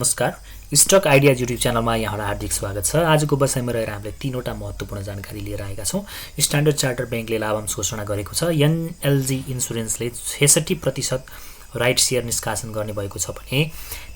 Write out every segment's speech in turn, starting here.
नमस्कार, stock idea YouTube च्यानलमा यहाँलाई हार्दिक स्वागत छ। आजको बसाइमा रहेर हामीले तीनवटा महत्त्वपूर्ण जानकारी लिएर आएका छौँ। स्ट्यान्डर्ड चार्टर बैंकले लाभांश घोषणा गरेको छ। एनएलजी इन्सुरेन्सले 66% राइट सेयर निष्कासन गर्ने भएको छ भने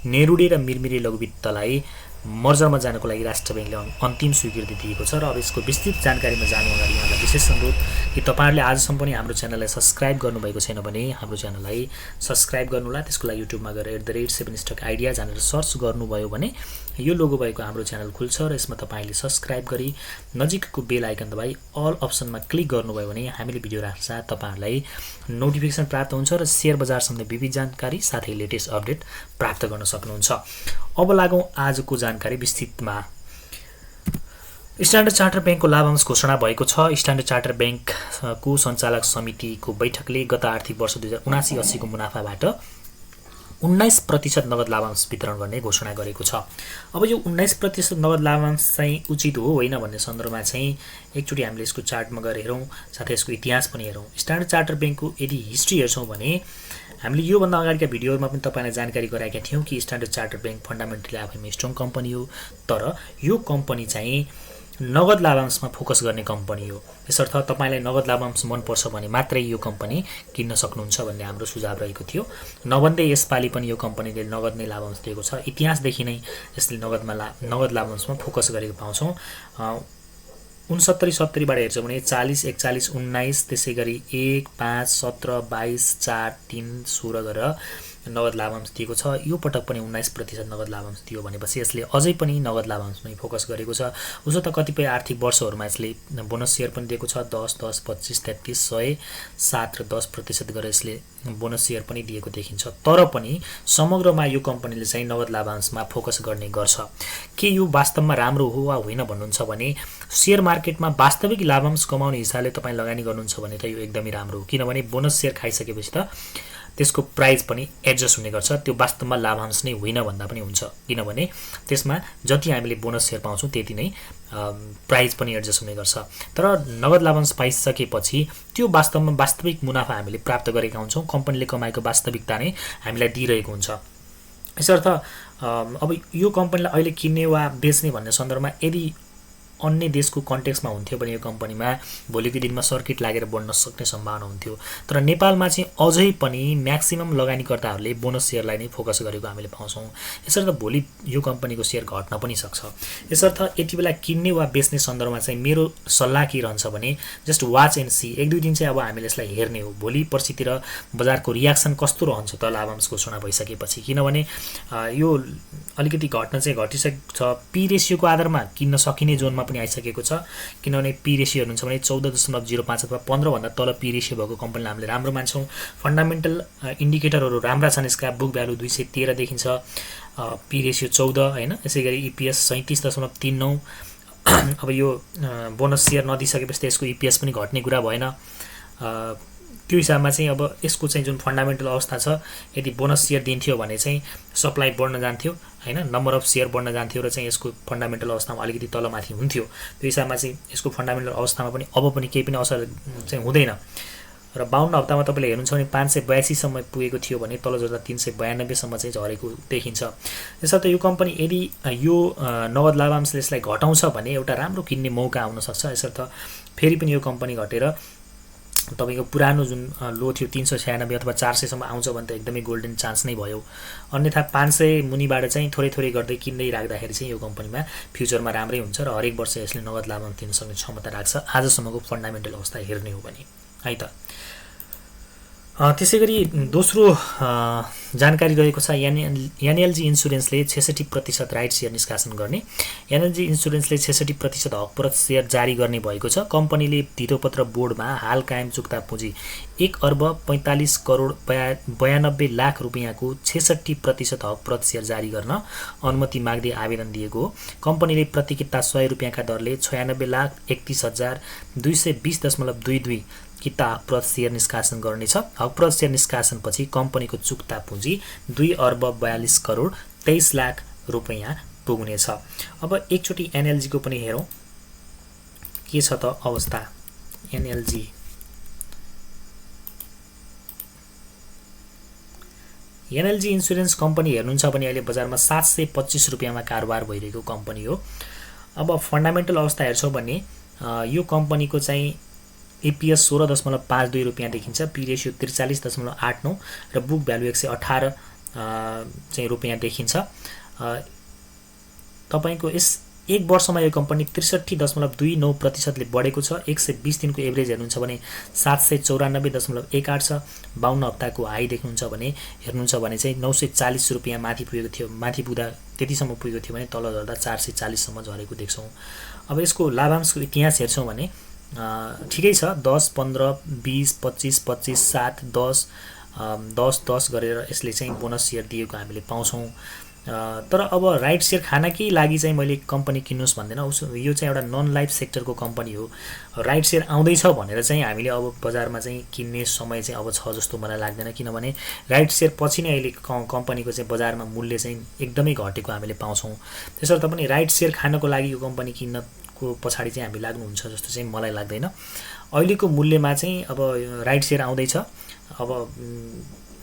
नेरुडी र मिरमिरे लघुवित्तलाई मर्जरमा जानको लागि राष्ट्र बैंकले अन्तिम स्वीकृति दिएको छ। र अब यसको विस्तृत जानकारीमा जानु अगाडि यहाँलाई विशेष अनुरोध कि तपाईहरुले आजसम्म पनि हाम्रो च्यानललाई सब्स्क्राइब गर्नुभएको छैन भने हाम्रो च्यानललाई सब्स्क्राइब गर्नुला। त्यसको लागि युट्युबमा गएर @7stockidea जानेर सर्च गर्नुभयो भने यो लोगो भएको हाम्रो च्यानल खुल्छ र यसमा तपाईले सब्स्क्राइब गरी नजिकको बेल आइकन दबाई अल अप्सनमा क्लिक गर्नुभयो भने हामीले भिडियो राख्दा तपाईहरुलाई नोटिफिकेसन प्राप्त हुन्छ र शेयर बजार सम्बन्धी विविध जानकारी साथै लेटेस्ट अपडेट प्राप्त गर्न सक्नुहुन्छ। अब लागौं आजको जानकारी विस्तृतमा। स्ट्यान्डर्ड चार्टर बैंकको लाभांश घोषणा भएको छ। स्ट्यान्डर्ड चार्टर बैंकको सञ्चालक समितिको बैठकले गत आर्थिक वर्ष 2079-80 को मुनाफाबाट 19% नगद लाभांश वितरण गर्ने घोषणा गरेको छ। अब यो 19% नगद लाभांश चाहिँ उचित हो होइन भन्ने सन्दर्भमा चाहिँ एकचोटि हामीले यसको चार्टमा गएर हेरौँ, साथै यसको इतिहास पनि हेरौँ। स्ट्यान्डर्ड चार्टर बैंकको यदि हिस्ट्री हेर्छौँ भने हामीले योभन्दा अगाडिका भिडियोमा पनि तपाईलाई जानकारी गराएका थियौँ कि स्ट्यान्डर्ड चार्टर बैंक फन्डामेन्टली आफैमा स्ट्रङ कम्पनी हो, तर यो कम्पनी चाहिँ नगद लाभांशमा फोकस गर्ने कम्पनी हो। यसर्थ तपाईलाई नगद लाभांश मनपर्छ भने मात्रै यो कम्पनी किन्न सक्नुहुन्छ भन्ने हाम्रो सुझाव रहेको थियो। नभन्दै यसपालि पनि यो कम्पनीले नगद नै लाभांश दिएको छ। इतिहासदेखि नै यसले नगद लाभांशमा फोकस गरेको पाउँछौँ। 69-70 बाट हेर्छौँ भने 40, 41, 19 त्यसै गरी 1, 5, 17, 22, 4, 3, 16 गरेर नगद लाभांश दिएको छ। यो पटक पनि 19% नगद लाभांश दियो भनेपछि यसले अझै पनि नगद लाभांशमै फोकस गरेको छ। उसो त कतिपय आर्थिक वर्षहरूमा यसले बोनस सेयर पनि दिएको छ। 10, 10, 25, 33, 100, 7 र 10% गरेर यसले बोनस सेयर पनि दिएको देखिन्छ। तर पनि समग्रमा यो कम्पनीले चाहिँ नगद लाभांशमा फोकस गर्ने गर्छ। के यो वास्तवमा राम्रो हो वा होइन भन्नुहुन्छ भने शेयर मार्केटमा वास्तविक लाभांश कमाउने हिसाबले तपाईँ लगानी गर्नुहुन्छ भने त यो एकदमै राम्रो हो। किनभने बोनस सेयर खाइसकेपछि त त्यसको प्राइस पनि एडजस्ट हुने गर्छ। त्यो वास्तवमा लाभांश नै होइन भन्दा पनि हुन्छ, किनभने त्यसमा जति हामीले बोनस सेयर पाउँछौँ त्यति नै प्राइस पनि एडजस्ट हुने गर्छ। तर नगद लाभांश पाइसकेपछि त्यो वास्तवमा वास्तविक मुनाफा हामीले प्राप्त गरेका हुन्छौँ। कम्पनीले कमाएको वास्तविकता नै हामीलाई दिइरहेको हुन्छ। यसर्थ अब यो कम्पनीलाई अहिले किन्ने वा बेच्ने भन्ने सन्दर्भमा यदि अन्य देशको कन्टेक्स्टमा हुन्थ्यो भने यो कम्पनीमा भोलिको दिनमा सर्किट लागेर बढ्न सक्ने सम्भावना हुन्थ्यो। तर नेपालमा चाहिँ अझै पनि म्याक्सिमम लगानीकर्ताहरूले बोनस सेयरलाई नै फोकस गरेको हामीले पाउँछौँ। यसर्थ भोलि यो कम्पनीको सेयर घट्न पनि सक्छ। यसर्थ यति बेला किन्ने वा बेच्ने सन्दर्भमा चाहिँ मेरो सल्लाह के रहन्छ भने जस्ट वाच एन्ड सी। 1-2 दिन चाहिँ अब हामीले यसलाई हेर्ने हो। भोलि पर्सितिर बजारको रियाक्सन कस्तो रहन्छ त लाभांश घोषणा भइसकेपछि, किनभने यो अलिकति घट्न चाहिँ घटिसकेको छ। पी रेसियोको आधारमा किन्न सकिने जोनमा आइसकेको छ। किनभने पी रेसियो हेर्नुहुन्छ भने 14.05 अथवा 15 भन्दा तल पी रेसियो भएको कम्पनीलाई हामीले राम्रो मान्छौँ। फन्डामेन्टल इन्डिकेटरहरू राम्रा छन्। यसका बुक भ्यालु 213 देखिन्छ, पी रेसियो 14 हैन। यसै गरी इपीएस 37.39। अब यो बोनस सेयर नदिइसकेपछि त यसको इपीएस पनि घट्ने कुरा भएन। त्यो हिसाबमा चाहिँ अब यसको चाहिँ जुन फन्डामेन्टल अवस्था छ, यदि बोनस सेयर दिन्थ्यो भने चाहिँ सप्लाई बढ्न जान्थ्यो हैन, नम्बर अफ सेयर बढ्न जान्थ्यो र चाहिँ यसको फन्डामेन्टल अवस्थामा अलिकति तलमाथि हुन्थ्यो। त्यो हिसाबमा चाहिँ यसको फन्डामेन्टल अवस्थामा पनि अब पनि केही पनि असर चाहिँ हुँदैन। र 52 हप्तामा तपाईँले हेर्नुहुन्छ भने 582 सम्म पुगेको थियो भने तल झर्दा 392 सम्म चाहिँ झरेको देखिन्छ। यसर्थ यो कम्पनी यदि यो नगद लाभांशले यसलाई घटाउँछ भने एउटा राम्रो किन्ने मौका आउन सक्छ। यसर्थ फेरि पनि यो कम्पनी घटेर तपाईको पुरानो जुन लो थियो 396 अथवा 400 सम्म आउँछ भने त एकदमै गोल्डन चान्स नै भयो। अन्यथा 500 मुनिबाट चाहिँ थोरै थोरै गर्दै किन्दै राख्दाखेरि चाहिँ यो कम्पनीमा फ्युचरमा राम्रै हुन्छ र हरेक वर्ष यसले नगद लाभांश दिन सक्ने क्षमता राख्छ आजसम्मको फन्डामेन्टल अवस्था हेर्ने हो भने है त। त्यसैगरी दोस्रो जानकारी रहेको छ एनएलजी इन्सुरेन्सले 66% राइट सेयर निष्कासन गर्ने। एनएलजी इन्सुरेन्सले 66% हकप्रत सेयर जारी गर्ने भएको छ। कम्पनीले धितोपत्र बोर्डमा हाल कायम चुक्ता पुँजी 1,45,92 लाख रुपैयाँको 66% हकप्रत सेयर जारी गर्न अनुमति माग्दै आवेदन दिएको हो। कम्पनीले प्रति किता 100 रुपैयाँका दरले 96,31,220.22 किता हकप्रत सेयर निष्कासन गर्नेछ। हकप्रत सेयर निष्कासनपछि कम्पनीको चुक्ता पुँजी 2,42,23 लाख रुपैयाँ पुग्नेछ। अब एकचोटि एनएलजी को पनि हेरौँ के छ त अवस्था। एनएलजी इन्सुरेन्स कम्पनी हेर्नुहुन्छ भने अहिले बजारमा 725 रुपियाँमा कारोबार भइरहेको कम्पनी हो। अब फन्डामेन्टल अवस्था हेर्छौँ भने यो कम्पनीको चाहिँ एपीएस 16.52 रुपियाँ देखिन्छ, पी रेसियो 43.89 र बुक भ्यालु 118 चाहिँ रुपियाँ देखिन्छ। तपाईको यस एक वर्षमा यो कम्पनी 63.29% बढेको छ। 120 दिनको एभरेज हेर्नुहुन्छ भने 794.18 छ। 52 हप्ताको हाई देख्नुहुन्छ भने चाहिँ 940 रुपियाँ माथि पुगेको थियो। माथि पुग्दा त्यतिसम्म पुगेको थियो भने तल झर्दा 440 सम्म झरेको देख्छौँ। अब यसको लाभांशको इतिहास हेर्छौँ भने ठिकै छ, 10, 15, 20, 25, 25, 7, 10, 10 गरेर यसले चाहिँ बोनस सेयर दिएको हामीले पाउँछौँ। तर अब राइट सेयर खानकै लागि चाहिँ मैले कम्पनी किन्नुहोस् भन्दैन। यो चाहिँ एउटा नन लाइफ सेक्टरको कम्पनी हो। राइट सेयर आउँदैछ भनेर चाहिँ हामीले अब बजारमा चाहिँ किन्ने समय चाहिँ अब छ जस्तो मलाई लाग्दैन, किनभने राइट सेयर पछि नै अहिले कम्पनीको चाहिँ बजारमा मूल्य चाहिँ एकदमै घटेको हामीले पाउँछौँ। त्यसर्थ पनि राइट सेयर खानको लागि यो कम्पनी किन्नको पछाडि चाहिँ हामी लाग्नुहुन्छ जस्तो चाहिँ मलाई लाग्दैन। अहिलेको मूल्यमा चाहिँ अब राइट सेयर आउँदैछ। अब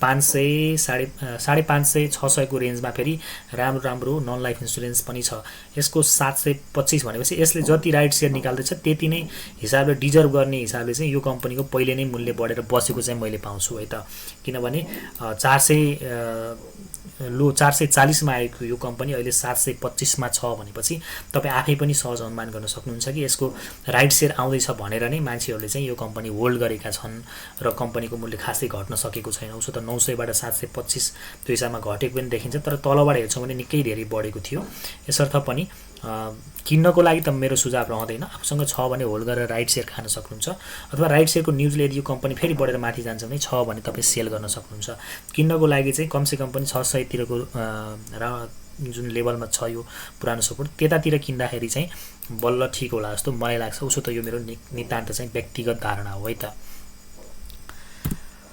500, 550, 600 को रेन्जमा फेरि राम्रो नन लाइफ इन्सुरेन्स पनि छ। यसको 725 भनेपछि यसले जति राइट सेयर निकाल्दैछ त्यति नै हिसाबले डिजर्भ गर्ने हिसाबले चाहिँ यो कम्पनीको पहिले नै मूल्य बढेर बसेको चाहिँ मैले पाउँछु है त। किनभने 440 मा आएको यो कम्पनी अहिले 725 मा छ भनेपछि तपाईँ आफै पनि सहज अनुमान गर्न सक्नुहुन्छ कि यसको राइट सेयर आउँदैछ भनेर नै मान्छेहरूले चाहिँ यो कम्पनी होल्ड गरेका छन् र कम्पनीको मूल्य खासै घट्न सकेको छैन। उसो त 900 बाट 725 त्यो हिसाबमा घटेको पनि देखिन्छ, तर तलबाट हेर्छौँ भने निकै धेरै बढेको थियो। यसर्थ पनि किन्नको लागि त मेरो सुझाव रहँदैन। आफूसँग छ भने होल्ड गरेर राइट सेयर खान सक्नुहुन्छ, अथवा राइट सेयरको न्युजले यदि यो कम्पनी फेरि बढेर माथि जान्छ भने छ भने तपाईँ सेल गर्न सक्नुहुन्छ। किन्नको लागि चाहिँ कमसेकम पनि 600 तिरको जुन लेभलमा छ यो पुरानो सपोर्ट त्यतातिर किन्दाखेरि चाहिँ बल्ल ठिक होला जस्तो मलाई लाग्छ। उसो त यो मेरो नितान्त चाहिँ व्यक्तिगत धारणा हो है त।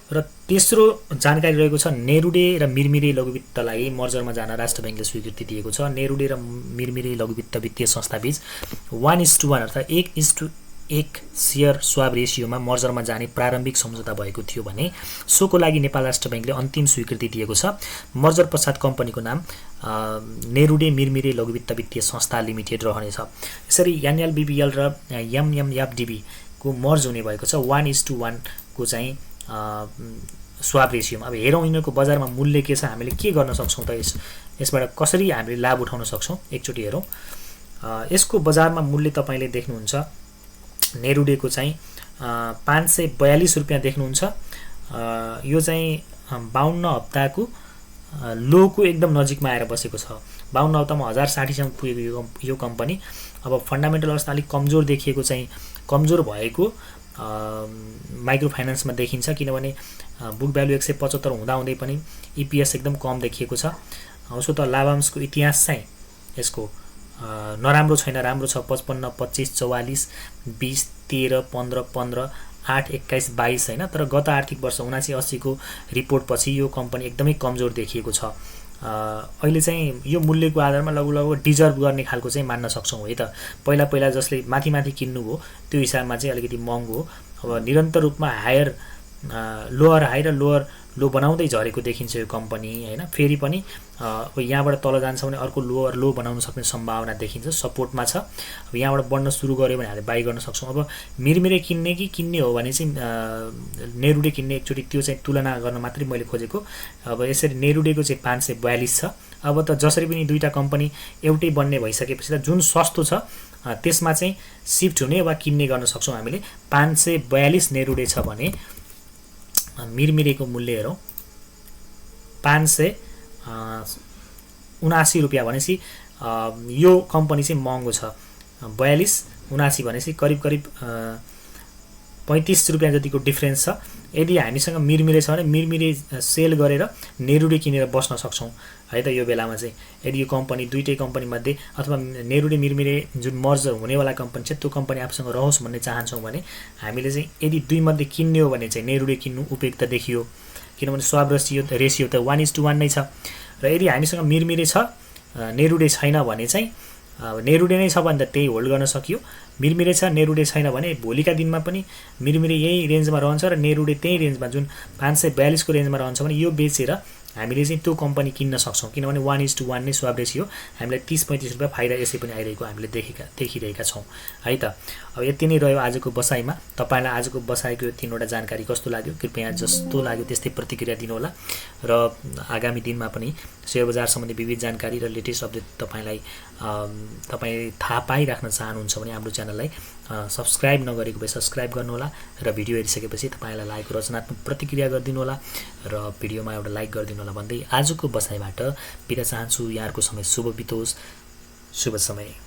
र तेस्रो जानकारी रहेको छ नेरुडे र मिरमिरे लघुवित्तलाई मर्जरमा जान राष्ट्र बैंकले स्वीकृति दिएको छ। नेरुडे र मिरमिरे लघुवित्त वित्तीय संस्थाबीच 1:1 अर्थात् 1:1 सेयर स्वाप रेसियोमा मर्जरमा जाने प्रारम्भिक सम्झौता भएको थियो भने सोको लागि नेपाल राष्ट्र बैंकले अन्तिम स्वीकृति दिएको छ। मर्जर पश्चात कम्पनीको नाम नेरुडे मिरमिरे लघुवित्त वित्तीय संस्था लिमिटेड रहनेछ। यसरी एनएलबीबीएल र एमएमएफडीबी को मर्ज हुने भएको छ 1:1 को चाहिँ स्वाप रेसियोमा। अब हेरौँ यिनीहरूको बजारमा मूल्य के छ, हामीले के गर्न सक्छौँ त, यसबाट कसरी हामीले लाभ उठाउन सक्छौँ एकचोटि हेरौँ। यसको बजारमा मूल्य तपाईँले देख्नुहुन्छ नेरुडेको चाहिँ 542 रुपियाँ देख्नुहुन्छ। यो चाहिँ 52 हप्ताको लोको एकदम नजिकमा आएर बसेको छ। 52 हप्तामा 1060 सम्म पुगेको यो कम्पनी अब फन्डामेन्टल अवस्था अलिक कमजोर देखिएको चाहिँ कमजोर भएको माइक्रो फाइनान्समा देखिन्छ, किनभने बुक भ्यालु 175 हुँदाहुँदै पनि इपिएस एकदम कम देखिएको छ। उसो त लाभांशको इतिहास चाहिँ यसको नराम्रो छैन, राम्रो छ। 55, 25, 44, 20, 13, 15, 15, 8, 21, 22 हैन। तर गत आर्थिक वर्ष 79-80 को रिपोर्ट पछि यो कम्पनी एकदमै कमजोर देखिएको छ। अहिले चाहिँ यो मूल्यको आधारमा लगभग डिजर्भ गर्ने खालको चाहिँ मान्न सक्छौँ है त। पहिला जसले माथि किन्नु हो त्यो हिसाबमा चाहिँ अलिकति महँगो हो। अब निरन्तर रूपमा लोअर हाई र लोअर लो बनाउँदै झरेको देखिन्छ यो कम्पनी हैन। फेरि पनि अब यहाँबाट तल जान्छ भने अर्को लोअर लो बनाउन सक्ने सम्भावना देखिन्छ, सपोर्टमा छ। अब यहाँबाट बढ्न सुरु गर्यो भने हामीले बाइ गर्न सक्छौँ। अब मिरमिरे किन्ने हो भने चाहिँ नेरुडे किन्ने एकचोटि त्यो चाहिँ तुलना गर्न मात्रै मैले खोजेको। अब यसरी नेरुडेको चाहिँ 542 छ। अब त जसरी पनि दुईटा कम्पनी एउटै बन्ने भइसकेपछि त जुन सस्तो छ त्यसमा चाहिँ शिफ्ट हुने वा किन्ने गर्न सक्छौँ हामीले। 542 नेरुडे छ भने मिरमिरेको मूल्य हेरौँ 579 रुपियाँ भनेपछि यो कम्पनी चाहिँ महँगो छ। 42, 79 भनेपछि करिब 35 रुपियाँ जतिको डिफ्रेन्स छ। यदि हामीसँग मिरमिरे छ भने मिरमिरे सेल गरेर नेरुडे किनेर बस्न सक्छौँ है त। यो बेलामा चाहिँ यदि यो कम्पनी दुईटै कम्पनी मध्ये अथवा नेरुडे मिरमिरे जुन मर्जर हुनेवाला कम्पनी छ त्यो कम्पनी आफूसँग रहोस् भन्ने चाहन्छौँ भने हामीले चाहिँ यदि दुई मध्ये किन्ने हो भने चाहिँ नेरुडे किन्नु उपयुक्त देखियो, किनभने स्वाप रेसियो त 1:1 नै छ। र यदि हामीसँग मिरमिरे छ नेरुडे छैन भने चाहिँ नेरुडे नै छ भने त त्यही होल्ड गर्न सकियो। मिरमिरे छ नेरुडे छैन भने भोलिका दिनमा पनि मिरमिरे यही रेन्जमा रहन्छ र नेरुडे त्यही रेन्जमा जुन 542 को रेन्जमा रहन्छ भने यो बेचेर हामीले चाहिँ त्यो कम्पनी किन्न सक्छौँ किनभने 1:1 नै स्वाप रेसियो हामीलाई 30-35 रुपियाँ फाइदा यसै पनि आइरहेको हामीले देखिरहेका छौँ है त। अब यति नै रह्यो आजको बसाइमा। तपाईँलाई आजको बसाइको यो 3वटा जानकारी कस्तो लाग्यो कृपया जस्तो लाग्यो त्यस्तै प्रतिक्रिया दिनुहोला र आगामी दिनमा पनि शेयर बजार सम्बन्धी विविध जानकारी र लेटेस्ट अपडेट तपाईँ थाहा पाइराख्न चाहनुहुन्छ भने हाम्रो च्यानललाई सब्स्क्राइब नगरेको भए सब्स्क्राइब गर्नुहोला र भिडियो हेरिसकेपछि तपाईँलाई लागेको रचनात्मक प्रतिक्रिया गरिदिनुहोला र भिडियोमा एउटा लाइक गरिदिनुहोला भन्दै आजको बसाइबाट बिदा चाहन्छु। यहाँहरूको समय शुभ बितोस्। शुभ समय।